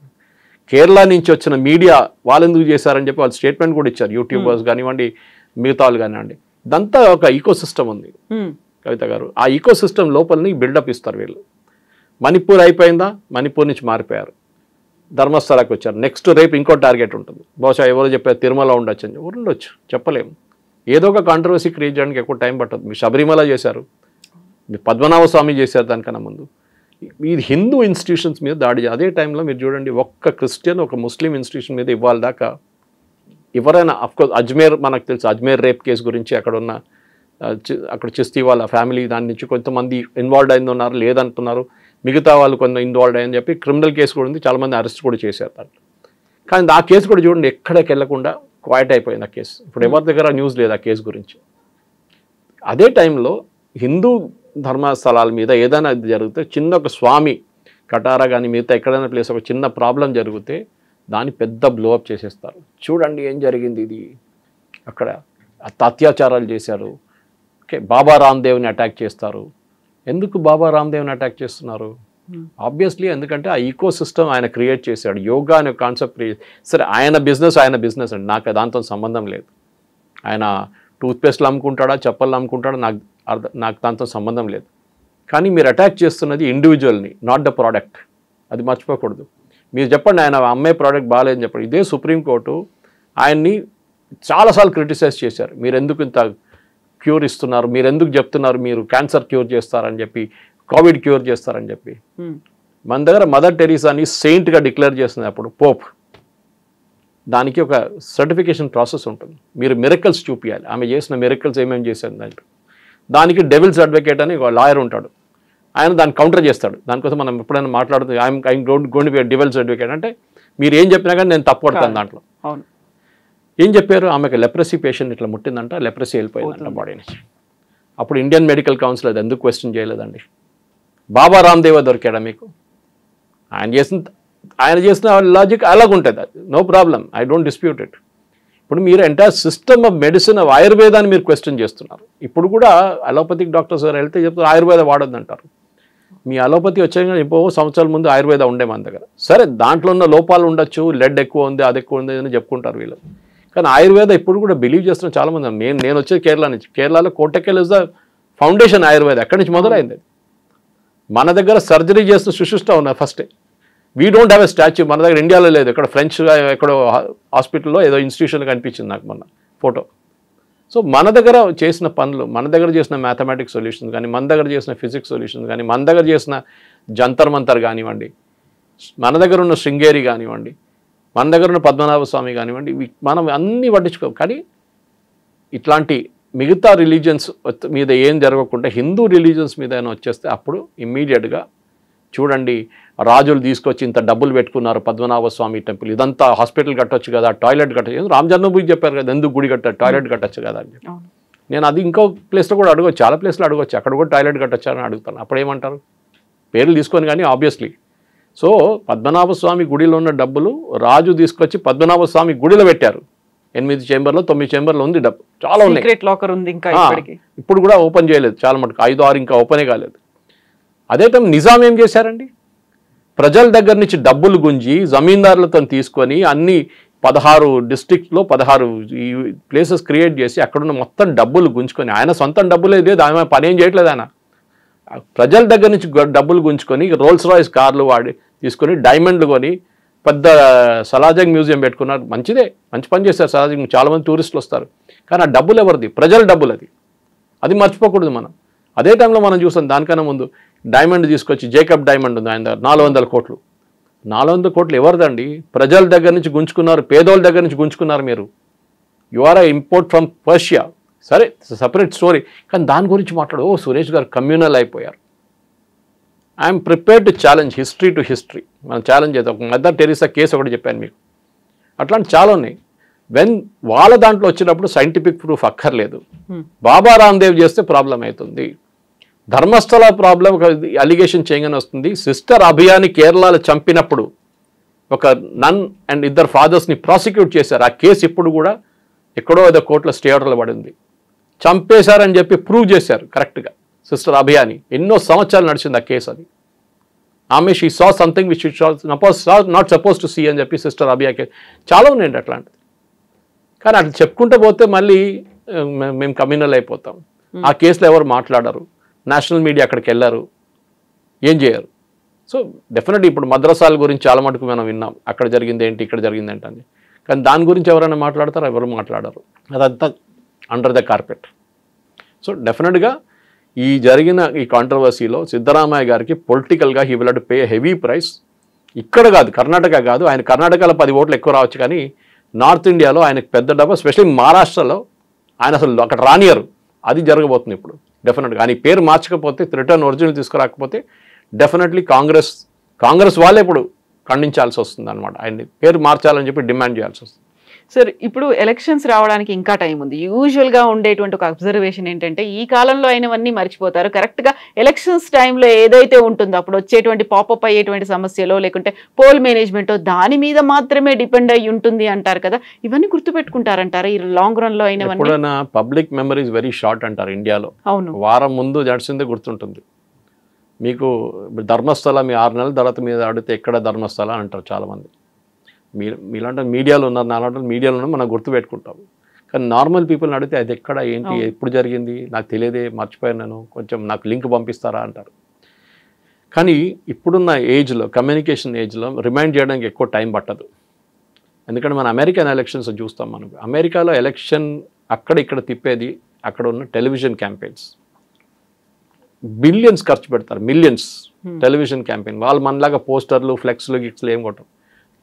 కేరళ నుంచి వచ్చిన మీడియా వాళ్ళు ఎందుకు చేశారని చెప్పి వాళ్ళు స్టేట్మెంట్ కూడా ఇచ్చారు. యూట్యూబర్స్ కానివ్వండి, మిగతా వాళ్ళు కానివ్వండి, ఇదంతా ఒక ఈకో సిస్టమ్ ఉంది కవిత గారు. ఆ ఈకో సిస్టమ్ లోపలని బిల్డప్ ఇస్తారు వీళ్ళు. మణిపూర్ అయిపోయిందా, మణిపూర్ నుంచి మారిపోయారు, ధర్మస్థలాకి వచ్చారు. నెక్స్ట్ రేపు ఇంకో టార్గెట్ ఉంటుంది. బహుశా ఎవరో చెప్పారు తిరుమల ఉండొచ్చు అని, ఉండొచ్చు, చెప్పలేము. ఏదో ఒక కాంట్రవర్సీ క్రియేట్ చేయడానికి ఎక్కువ టైం పట్టదు. మీరు శబరిమల చేశారు, మీరు పద్మనాభ స్వామి చేశారు, దానికన్నా ముందు ఇది హిందూ ఇన్స్టిట్యూషన్స్ మీద దాడి. అదే టైంలో మీరు చూడండి, ఒక్క క్రిస్టియన్ ఒక ముస్లిం ఇన్స్టిట్యూషన్ మీద ఇవ్వాలి దాకా ఎవరైనా, అఫ్కోర్స్ అజ్మేర్ మనకు తెలుసు, అజ్మేర్ రేప్ కేసు గురించి అక్కడ చిస్తీ వాళ్ళ ఫ్యామిలీ దాని నుంచి కొంతమంది ఇన్వాల్వ్ అయిందన్నారు, లేదంటున్నారు, మిగతా వాళ్ళు కొంత ఇన్వాల్వ్ అయ్యని చెప్పి క్రిమినల్ కేసు కూడా ఉంది, చాలామంది అరెస్ట్ కూడా చేశారు దాంట్లో. కానీ ఆ కేసు కూడా చూడండి ఎక్కడికి వెళ్ళకుండా క్వైట్ అయిపోయింది ఆ కేసు. ఇప్పుడు ఎవరి దగ్గర న్యూస్ లేదు ఆ కేసు గురించి. అదే టైంలో హిందూ ధర్మస్థలాల మీద ఏదైనా జరిగితే, చిన్న ఒక స్వామి కటారా కానీ మిగతా ఎక్కడైనా ప్లేస్ ఒక చిన్న ప్రాబ్లం జరిగితే దాన్ని పెద్ద బ్లోఅప్ చేసేస్తారు. చూడండి ఏం జరిగింది, ఇది అక్కడ అత్యాచారాలు చేశారు. ఓకే, బాబా రామ్దేవ్ని అటాక్ చేస్తారు. ఎందుకు బాబా రామ్దేవ్ని అటాక్ చేస్తున్నారు? ఆబ్వియస్లీ ఎందుకంటే ఆ ఈకో సిస్టమ్ ఆయన క్రియేట్ చేశాడు. యోగా అనే కాన్సెప్ట్ సరే, ఆయన బిజినెస్ అండి, నాకు దాంతో సంబంధం లేదు. ఆయన టూత్పేస్ట్లు అమ్ముకుంటాడా, చెప్పలు అమ్ముకుంటాడా, నాకు దాంతో సంబంధం లేదు. కానీ మీరు అటాక్ చేస్తున్నది ఇండివిజువల్ని, నాట్ ద ప్రోడక్ట్. అది మర్చిపోకూడదు. మీరు చెప్పండి, ఆయన అమ్మే ప్రోడక్ట్ బాగాలేదని చెప్పండి. ఇదే సుప్రీంకోర్టు ఆయన్ని చాలాసార్లు క్రిటిసైజ్ చేశారు. మీరు ఎందుకు ఇంత క్యూర్ ఇస్తున్నారు, మీరు ఎందుకు చెప్తున్నారు మీరు క్యాన్సర్ క్యూర్ చేస్తారని చెప్పి, కోవిడ్ క్యూర్ చేస్తారని చెప్పి. మన దగ్గర మదర్ టెరీసాని సెయింట్గా డిక్లేర్ చేస్తుంది అప్పుడు పోప్. దానికి ఒక సర్టిఫికేషన్ ప్రాసెస్ ఉంటుంది. మీరు మిరకల్స్ చూపించాలి, ఆమె చేసిన మిరకల్స్ ఏమేమి చేశారు దాంట్లో. దానికి డెవిల్స్ అడ్వకేట్ అని ఒక లాయర్ ఉంటాడు, ఆయన దాన్ని కౌంటర్ చేస్తాడు. దానికోసం మనం ఎప్పుడైనా మాట్లాడుతుంది, I'm going to be devil's advocate అంటే మీరు ఏం చెప్పినా కానీ నేను తప్పు పడతాను దాంట్లో. ఏం చెప్పారు, ఆమెకు లెప్రసీ పేషెంట్ ఇట్లా ముట్టిందంట, లెప్రసీ వెళ్ళిపోయిందంట బాడీ నుంచి. అప్పుడు ఇండియన్ మెడికల్ కౌన్సిల్ అది ఎందుకు క్వశ్చన్ చేయలేదండి? బాబా రామ్దేవ్ దొరికాడా మీకు? ఆయన చేసిన ఆయన చేసిన లాజిక్ అలాగుంటుంది, no problem, I don't dispute it. ఇప్పుడు మీరు entire system of medicine of ఆయుర్వేదాన్ని మీరు క్వశ్చన్ చేస్తున్నారు. ఇప్పుడు కూడా అలోపతిక్ డాక్టర్స్ గారు వెళ్తే చెప్తారు ఆయుర్వేద వాడొద్దు అంటారు. మీ అలోపతి వచ్చాక ఎప్పుడో సంవత్సరాల ముందు ఆయుర్వేద ఉండే మన దగ్గర. సరే దాంట్లో ఉన్న లోపాలు ఉండొచ్చు, లెడ్ ఎక్కువ ఉంది, అది ఎక్కువ ఉంది అని చెప్పుకుంటారు వీళ్ళు. కానీ ఆయుర్వేద ఇప్పుడు కూడా బిలీవ్ చేస్తున్న చాలామంది. నేను వచ్చేది కేరళ నుంచి. కేరళలో కోటకెల్ ఇస్ ద ఫౌండేషన్ ఆయుర్వేద. అక్కడి నుంచి మొదలైంది. మన దగ్గర సర్జరీ చేస్తున్న సుశిష్ట ఉన్నారు ఫస్టే. We don't have a statue. మన దగ్గర ఇండియాలో లేదు. ఇక్కడ ఫ్రెంచ్ ఎక్కడో హాస్పిటల్లో ఏదో ఇన్స్టిట్యూషన్ కనిపించింది నాకు మొన్న ఫోటో. సో మన దగ్గర చేసిన పనులు, మన దగ్గర చేసిన మ్యాథమెటిక్స్ సొల్యూషన్స్ కానీ, మన దగ్గర చేసిన ఫిజిక్స్ సొల్యూషన్స్ కానీ, మన దగ్గర చేసిన జంతర్ మంతర్ కానివ్వండి, మన దగ్గర ఉన్న శృంగేరి కానివ్వండి, మన దగ్గర ఉన్న పద్మనాభ స్వామి కానివ్వండి, మనం అన్నీ పట్టించుకో. కానీ ఇట్లాంటి మిగతా రిలీజియన్స్ మీద ఏం జరగకుండా హిందూ రిలీజియన్స్ మీద ఏమైనా వచ్చేస్తే అప్పుడు ఇమ్మీడియట్గా చూడండి, రాజులు తీసుకొచ్చి ఇంత డబ్బులు పెట్టుకున్నారు పద్మనాభ స్వామి టెంపుల్, ఇదంతా హాస్పిటల్ కట్టొచ్చు కదా, టాయిలెట్ కట్టచ్చు. రామ్ జన్మభూమి చెప్పారు కదా, ఎందుకు గుడి కట్టారు, టాయిలెట్ కట్టచ్చు కదా అని చెప్పి. నేను అది ఇంకో ప్లేస్లో కూడా అడగచ్చు, చాలా ప్లేస్లో అడగచ్చు, అక్కడ కూడా టాయిలెట్ కట్టచ్చు అని అడుగుతాను. అప్పుడు ఏమంటారు, పేర్లు తీసుకొని కానీ ఆబ్వియస్లీ. సో పద్మనాభ స్వామి గుడిలో ఉన్న డబ్బులు రాజు తీసుకొచ్చి పద్మనాభ స్వామి గుడిలో పెట్టారు. 8 చేంబర్లో 9 చేంబర్లో ఉంది డబ్బు, చాలా ఉన్నాయి. లాకర్ ఉంది ఇంకా ఇప్పుడు కూడా ఓపెన్ చేయలేదు, చాలా మటుకు 5-6 ఇంకా ఓపెనే కాలేదు. అదే టైం నిజాం ఏం చేశారండి, ప్రజల దగ్గర నుంచి డబ్బులు గుంజి జమీందారులతో తీసుకొని అన్ని 16 డిస్ట్రిక్ట్లో 16 ఈ ప్లేసెస్ క్రియేట్ చేసి అక్కడున్న మొత్తం డబ్బులు గుంజుకొని, ఆయన సొంతం డబ్బులే లేదు, ఆయన పని ఏం చేయట్లేదు. ఆయన ప్రజల దగ్గర నుంచి డబ్బులు గుంజుకొని రోల్స్ రాయిస్ కార్లు వాడి తీసుకొని డైమండ్లు కొని పెద్ద సలాజంగ్ మ్యూజియం పెట్టుకున్నారు. మంచిదే, మంచి పని చేస్తారు సలాజంగ్, చాలామంది టూరిస్టులు వస్తారు. కానీ ఆ డబ్బులు ఎవరిది, ప్రజల డబ్బులు. అది మర్చిపోకూడదు మనం. అదే టైంలో మనం చూసాం దానికన్నా ముందు డైమండ్ తీసుకొచ్చి, జేకబ్ డైమండ్ ఉంది ఆయన దగ్గర, 400 కోట్లు. 400 కోట్లు ఎవరిదండి, ప్రజల దగ్గర నుంచి గుంజుకున్నారు, పేదోళ్ళ దగ్గర నుంచి గుంజుకున్నారు. మీరు you are import from Persia. సరే, సపరేట్ స్టోరీ. కానీ దాని గురించి మాట్లాడు, సురేష్ గారు కమ్యూనల్ అయిపోయారు. I'm prepared to challenge history to history. మనం ఛాలెంజ్ చేద్దాం. మదర్ టెరిసా కేసు ఒకటి చెప్పాను మీకు, అట్లాంటి చాలా ఉన్నాయి. వాళ్ళ దాంట్లో వచ్చినప్పుడు సైంటిఫిక్ ప్రూఫ్ అక్కర్లేదు. బాబా రామ్దేవ్ చేస్తే ప్రాబ్లం అవుతుంది. ధర్మస్థల ప్రాబ్లం ఒక అలిగేషన్ చేయగానే వస్తుంది. సిస్టర్ అభియాని కేరళలో చంపినప్పుడు ఒక నన్ అండ్ 2 ఫాదర్స్ని ప్రాసిక్యూట్ చేశారు. ఆ కేసు ఇప్పుడు కూడా ఎక్కడో ఏదో కోర్టులో స్టే ఆర్డర్లో పడింది. చంపేశారని చెప్పి ప్రూవ్ చేశారు కరెక్ట్గా సిస్టర్ అభియాని. ఎన్నో సంవత్సరాలు నడిచింది ఆ కేసు. అది ఆమె she saw something which not suppose to see అని చెప్పి సిస్టర్ అభియా కేసు చాలా ఉన్నాయండి అట్లాంటిది. కానీ అట్లా చెప్పుకుంటూ పోతే మళ్ళీ మేము కమ్యూనల్ అయిపోతాం. ఆ కేసులో ఎవరు మాట్లాడరు, నేషనల్ మీడియా అక్కడికి వెళ్ళారు, ఏం చేయరు. సో డెఫినెట్లీ ఇప్పుడు మద్రసాల గురించి చాలా మటుకు మనం విన్నాం, అక్కడ జరిగింది ఏంటి, ఇక్కడ జరిగింది ఏంటి అని. కానీ దాని గురించి ఎవరైనా మాట్లాడతారు, ఎవరు మాట్లాడరు. అదంతా అండర్ ద కార్పెట్. సో డెఫినెట్గా ఈ జరిగిన ఈ కాంట్రవర్సీలో సిద్ధరామయ్య గారికి పొలిటికల్గా he will have to pay heavy price. ఇక్కడ కాదు, కర్ణాటక కాదు, ఆయన కర్ణాటకలో 10 ఓట్లు ఎక్కువ రావచ్చు, కానీ నార్త్ ఇండియాలో ఆయనకు పెద్ద డబ్బు, ఎస్పెషల్లీ మహారాష్ట్రలో ఆయన అసలు అక్కడ రానియరు. అది జరగబోతుంది ఇప్పుడు డెఫినెట్గా. ఆయన పేరు మార్చకపోతే, రిటర్న్ ఒరిజినల్ తీసుకురాకపోతే డెఫినెట్లీ కాంగ్రెస్ వాళ్ళే ఇప్పుడు ఖండించాల్సి వస్తుంది అనమాట. ఆయన్ని పేరు మార్చాలని చెప్పి డిమాండ్ చేయాల్సి వస్తుంది. సార్, ఇప్పుడు ఎలక్షన్స్ రావడానికి ఇంకా టైం ఉంది. యూజువల్గా ఉండేటువంటి ఒక అబ్జర్వేషన్ ఏంటంటే, ఈ కాలంలో అయినవన్నీ మర్చిపోతారు. కరెక్ట్గా ఎలక్షన్స్ టైంలో ఏదైతే ఉంటుందో అప్పుడు వచ్చేటువంటి పాపప్ అయ్యేటువంటి సమస్యలో, లేకుంటే పోల్ మేనేజ్మెంటో, దాని మీద మాత్రమే డిపెండ్ అయ్యి ఉంటుంది అంటారు కదా. ఇవన్నీ గుర్తుపెట్టుకుంటారంటారా ఈ లాంగ్ రన్ లో అయినవన్నీ? ఎప్పుడైనా public memory is very short అంటారు ఇండియాలో. అవును, వారం ముందు నడిచిందే గుర్తుంటుంది మీకు. ధర్మస్థల మీ 6 నెలల తర్వాత మీద అడిగితే ఎక్కడ ధర్మస్థల అంటారు చాలామంది. మీలాంటి మీడియాలో ఉన్నారు, నాలాంటి మీడియాలో ఉన్నారు, మనం గుర్తుపెట్టుకుంటాం. కానీ నార్మల్ పీపుల్ని అడిగితే అది ఎక్కడ, ఏంటి, ఎప్పుడు జరిగింది, నాకు తెలియదే, మర్చిపోయాను నేను, కొంచెం నాకు లింక్ పంపిస్తారా అంటారు. కానీ ఇప్పుడున్న ఏజ్లో, కమ్యూనికేషన్ ఏజ్లో రిమైండ్ చేయడానికి ఎక్కువ టైం పట్టదు. ఎందుకంటే మన అమెరికన్ ఎలక్షన్స్ చూస్తాం. మనం అమెరికాలో ఎలక్షన్ అక్కడ ఇక్కడ తిప్పేది అక్కడ ఉన్న టెలివిజన్ క్యాంపెయిన్స్. బిలియన్స్ ఖర్చు పెడతారు, మిలియన్స్ టెలివిజన్ క్యాంపెయిన్. వాళ్ళు మనలాగా పోస్టర్లు, ఫ్లెక్స్లు, గిక్స్లు ఏం కొట్టం,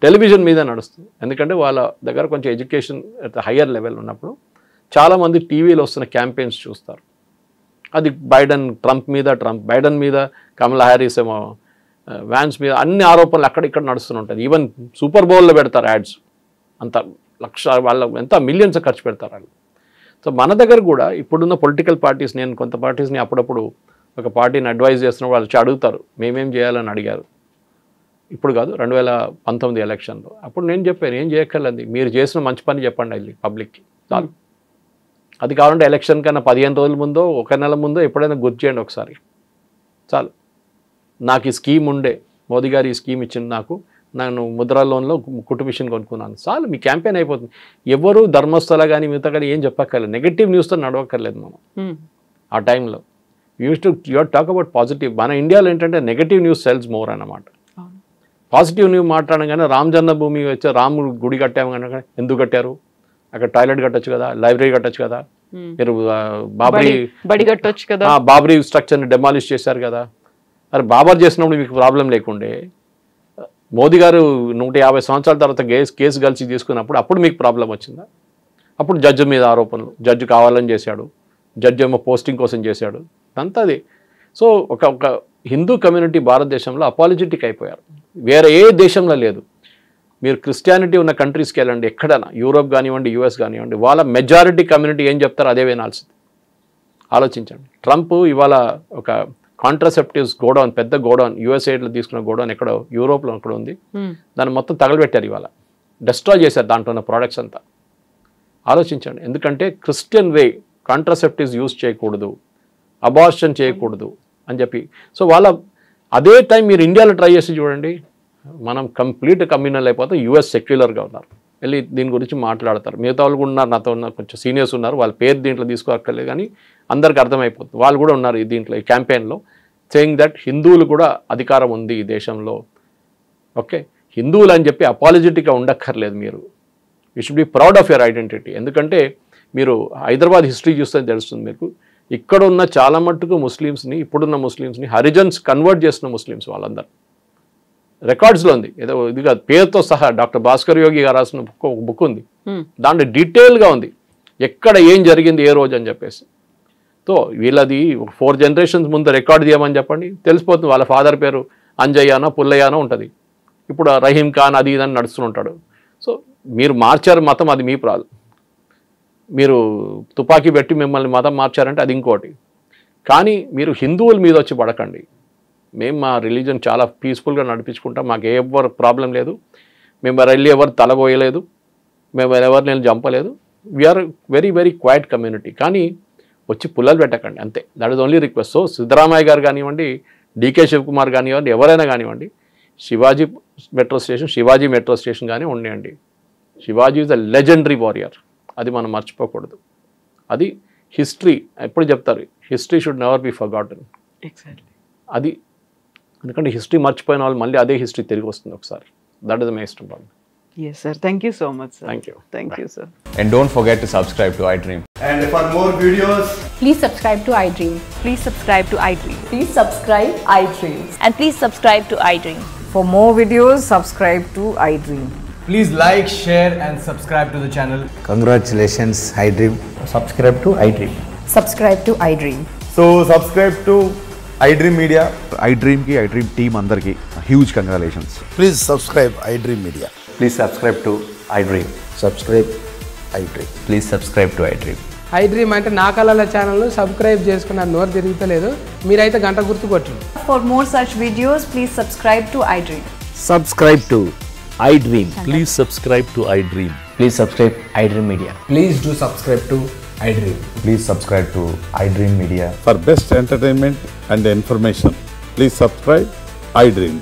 టెలివిజన్ మీద నడుస్తుంది. ఎందుకంటే వాళ్ళ దగ్గర కొంచెం ఎడ్యుకేషన్ హయ్యర్ లెవెల్ ఉన్నప్పుడు చాలామంది టీవీలో వస్తున్న క్యాంపెయిన్స్ చూస్తారు. అది బైడెన్ మీద కమలా హ్యారిస్ ఏమో, వ్యాన్స్ మీద అన్ని ఆరోపణలు అక్కడిక్కడ నడుస్తుంటుంది. ఈవెన్ సూపర్ బౌల్లో పెడతారు యాడ్స్. అంత వాళ్ళ ఎంత మిలియన్స్ ఖర్చు పెడతారు వాళ్ళు. సో మన దగ్గర కూడా ఇప్పుడున్న పొలిటికల్ పార్టీస్, నేను కొంత పార్టీస్ని అప్పుడప్పుడు ఒక పార్టీని అడ్వైజ్ చేస్తున్నప్పుడు వాళ్ళు అడుగుతారు, మేమేం చేయాలని అడిగారు. ఇప్పుడు కాదు 2019 ఎలక్షన్లో. అప్పుడు నేను చెప్పాను ఏం చేయక్కర్లేదు, మీరు చేసిన మంచి పని చెప్పండి వెళ్ళి పబ్లిక్కి చాలు. అది కావాలంటే ఎలక్షన్ కన్నా 15 రోజుల ముందో 1 నెల ముందో ఎప్పుడైనా గుర్తు చేయండి ఒకసారి చాలు. నాకు ఈ స్కీమ్ ఉండే, మోదీ గారు ఈ స్కీమ్ ఇచ్చింది నాకు, నేను ముద్రా లోన్లో కుట్టు మిషన్ కొనుక్కున్నాను చాలు, మీ క్యాంపెయిన్ అయిపోతుంది. ఎవరు ధర్మస్థల కానీ మిగతా కానీ ఏం చెప్పక్కర్లేదు, నెగటివ్ న్యూస్తో నడవక్కర్లేదు మనం. ఆ టైంలో యూఆర్ టాక్ అబౌట్ పాజిటివ్. మన ఇండియాలో ఏంటంటే నెగటివ్ న్యూస్ సెల్స్ మోర్ అన్నమాట. పాజిటివ్ న్యూస్ మాట్లాడగానే రామ్ జన్మభూమి వచ్చి రాముడు గుడి కట్టాము కానీ ఎందుకు కట్టారు, అక్కడ టాయిలెట్ కట్టొచ్చు కదా, లైబ్రరీ కట్టొచ్చు కదా, మీరు బడి కట్టొచ్చు కదా, బాబరీ స్ట్రక్చర్ని డెమాలిష్ చేశారు కదా. అరే బాబర్ చేసినప్పుడు మీకు ప్రాబ్లం లేకుండే, మోదీ గారు 150 సంవత్సరాల తర్వాత కేసు కలిసి తీసుకున్నప్పుడు అప్పుడు మీకు ప్రాబ్లం వచ్చిందా? అప్పుడు జడ్జి మీద ఆరోపణలు, జడ్జి కావాలని చేశాడు, జడ్జి ఏమో పోస్టింగ్ కోసం చేశాడు, అంతా అది. సో ఒక హిందూ కమ్యూనిటీ భారతదేశంలో అపాలజెటిక్ అయిపోయారు, వేరే ఏ దేశంలో లేదు. మీరు క్రిస్టియానిటీ ఉన్న కంట్రీస్కి వెళ్ళండి, ఎక్కడైనా యూరోప్ కానివ్వండి, యూఎస్ కానివ్వండి, వాళ్ళ మెజారిటీ కమ్యూనిటీ ఏం చెప్తారో అదే వినాల్సింది. ఆలోచించండి. ట్రంప్ ఇవాళ ఒక కాంట్రాసెప్టివ్స్ గోడౌన్, పెద్ద గోడౌన్, యూఎస్ఏలో తీసుకున్న గోడౌన్ ఎక్కడో యూరోప్లో ఎక్కడ ఉంది, దాన్ని మొత్తం తగలబెట్టారు, ఇవాళ డిస్ట్రాయ్ చేశారు దాంట్లో ఉన్న ప్రోడక్ట్స్ అంతా. ఆలోచించండి. ఎందుకంటే క్రిస్టియన్ వే కాంట్రాసెప్టివ్స్ యూజ్ చేయకూడదు, అబార్షన్ చేయకూడదు అని చెప్పి. సో వాళ్ళ అదే టైం మీరు ఇండియాలో ట్రై చేసి చూడండి, మనం కంప్లీట్ కమ్యూనల్ అయిపోతే. యూఎస్ సెక్యులర్గా ఉన్నారు, వెళ్ళి దీని గురించి మాట్లాడతారు. మిగతా వాళ్ళు కూడా ఉన్నారు, నాతో ఉన్న కొంచెం సీనియర్స్ ఉన్నారు, వాళ్ళ పేరు దీంట్లో తీసుకోక్కర్లేదు కానీ అందరికి అర్థమైపోతుంది. వాళ్ళు కూడా ఉన్నారు ఈ దీంట్లో, ఈ క్యాంపెయిన్లో, సేయింగ్ దట్ హిందువులు కూడా అధికారం ఉంది ఈ దేశంలో. ఓకే, హిందువులు అని చెప్పి అపాలజెటిక్గా ఉండక్కర్లేదు మీరు. You should be proud of your identity. ఎందుకంటే మీరు హైదరాబాద్ హిస్టరీ చూస్తే తెలుస్తుంది మీకు, ఇక్కడ ఉన్న చాలా మట్టుకు ముస్లిమ్స్ని, ఇప్పుడున్న ముస్లిమ్స్ని హరిజన్స్ కన్వర్ట్ చేసిన ముస్లిమ్స్ వాళ్ళందరూ. రికార్డ్స్లో ఉంది, ఏదో ఇది కాదు, పేరుతో సహా. డాక్టర్ భాస్కర్ యోగి గారు రాసిన ఒక బుక్ ఉంది, దాంట్లో డీటెయిల్గా ఉంది ఎక్కడ ఏం జరిగింది ఏ రోజు అని చెప్పేసి. సో వీళ్ళది 4 generations ముందు రికార్డ్ చేయమని చెప్పండి, తెలిసిపోతుంది. వాళ్ళ ఫాదర్ పేరు అంజయ్యానో పుల్లయ్యానో ఉంటుంది, ఇప్పుడు రహీం ఖాన్ అది ఇదని నడుస్తుంటాడు. సో మీరు మార్చారు మతం, అది మీ ప్రాబ్లం. మీరు తుపాకీ పెట్టి మిమ్మల్ని మతం మార్చారంటే అది ఇంకోటి. కానీ మీరు హిందువుల మీద వచ్చి పడకండి. మేము మా రిలీజన్ చాలా పీస్ఫుల్గా నడిపించుకుంటాం, మాకు ఎవరు ప్రాబ్లం లేదు, మేము వెళ్ళి ఎవరు తలబోయలేదు, మేము ఎవరు నేను చంపలేదు. We are very very quiet community. కానీ వచ్చి పుల్లలు పెట్టకండి అంతే, that is only request. So Siddaramaiah గారు కానివ్వండి, డికే శివకుమార్ కానివ్వండి, ఎవరైనా కానివ్వండి, శివాజీ మెట్రో స్టేషన్ కానీ ఉండేయండి. Shivaji is a legendary warrior, అది మనం మర్చిపోకూడదు. అది హిస్టరీ ఎప్పుడు చెప్తారు, history should never be forgotten. Exactly అది, ఎందుకంటే హిస్టరీ మర్చిపోయిన వాళ్ళు మళ్ళీ అదే హిస్టరీ తిరిగి వస్తుంది ఒకసారి. That is the most important. Yes, sir. Thank you so much, sir. Thank you. Thank you, sir. And don't forget to subscribe to iDream. And for more videos, Please subscribe to iDream. Please subscribe to iDream. Please subscribe iDream. And please subscribe to iDream. For more videos, subscribe to iDream. please like, share, and subscribe to the channel. Congratulations, iDream. Subscribe to iDream. Subscribe to iDream. So subscribe to iDream Media. iDream ki iDream team andarki huge congratulations. Please subscribe iDream Media. Please subscribe to iDream. Subscribe iDream. Please subscribe to iDream. iDream అంటే నా కళల ఛానల్ను subscribe చేసుకున్న నోరు తిరుగుతలేదు, మీరైతే గంట గుర్తు కొట్టండి. For more such videos, please subscribe to iDream. Subscribe to iDream. Please subscribe to iDream. Please subscribe iDream Media. Please do subscribe to iDream. Please subscribe to iDream Media. For best entertainment and information, please subscribe iDream.